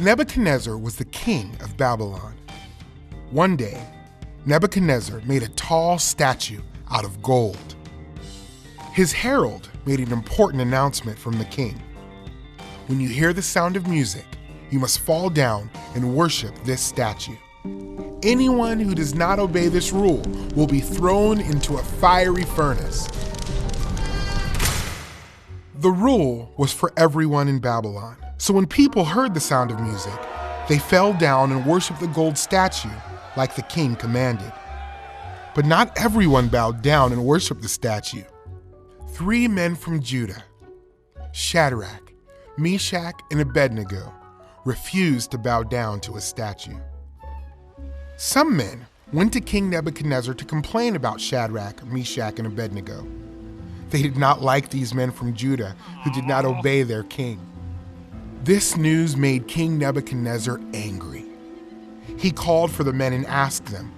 Nebuchadnezzar was the king of Babylon. One day, Nebuchadnezzar made a tall statue out of gold. His herald made an important announcement from the king. When you hear the sound of music, you must fall down and worship this statue. Anyone who does not obey this rule will be thrown into a fiery furnace. The rule was for everyone in Babylon. So when people heard the sound of music, they fell down and worshiped the gold statue like the king commanded. But not everyone bowed down and worshiped the statue. 3 men from Judah, Shadrach, Meshach, and Abednego, refused to bow down to a statue. Some men went to King Nebuchadnezzar to complain about Shadrach, Meshach, and Abednego. They did not like these men from Judah who did not obey their king. This news made King Nebuchadnezzar angry. He called for the men and asked them,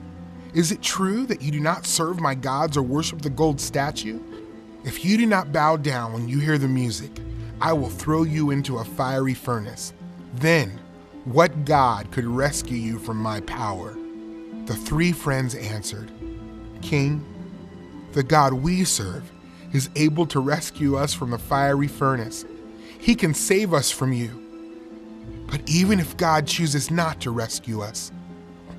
"Is it true that you do not serve my gods or worship the gold statue? If you do not bow down when you hear the music, I will throw you into a fiery furnace. Then, what God could rescue you from my power?" The 3 friends answered, "King, the God we serve is able to rescue us from the fiery furnace. He can save us from you. But even if God chooses not to rescue us,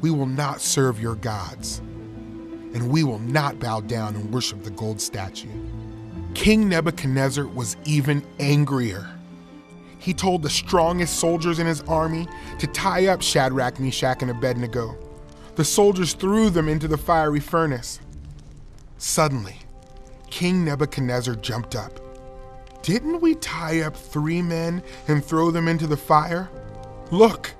we will not serve your gods, and we will not bow down and worship the gold statue." King Nebuchadnezzar was even angrier. He told the strongest soldiers in his army to tie up Shadrach, Meshach, and Abednego. The soldiers threw them into the fiery furnace. Suddenly, King Nebuchadnezzar jumped up. "Didn't we tie up 3 men and throw them into the fire? Look,"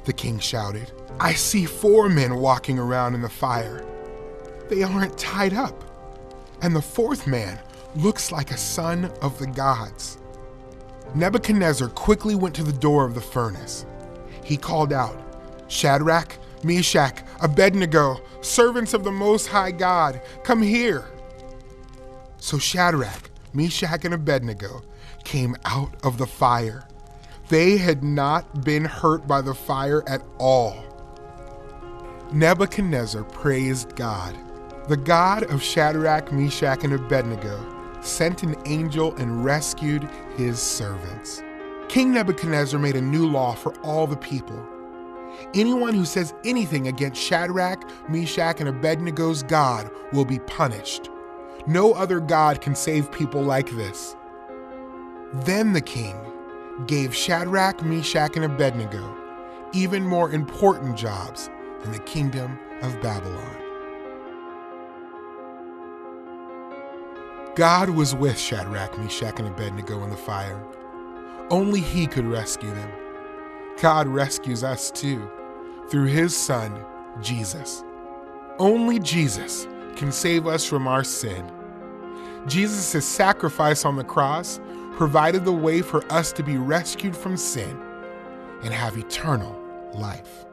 the king shouted. "I see 4 men walking around in the fire. They aren't tied up. And the 4th man looks like a son of the gods." Nebuchadnezzar quickly went to the door of the furnace. He called out, "Shadrach, Meshach, Abednego, servants of the Most High God, come here." So Shadrach, Meshach, and Abednego came out of the fire. They had not been hurt by the fire at all. Nebuchadnezzar praised God. The God of Shadrach, Meshach, and Abednego sent an angel and rescued his servants. King Nebuchadnezzar made a new law for all the people. Anyone who says anything against Shadrach, Meshach, and Abednego's God will be punished. No other God can save people like this. Then the king gave Shadrach, Meshach, and Abednego even more important jobs in the kingdom of Babylon. God was with Shadrach, Meshach, and Abednego in the fire. Only he could rescue them. God rescues us too, through his Son, Jesus. Only Jesus can save us from our sin. Jesus' sacrifice on the cross provided the way for us to be rescued from sin and have eternal life.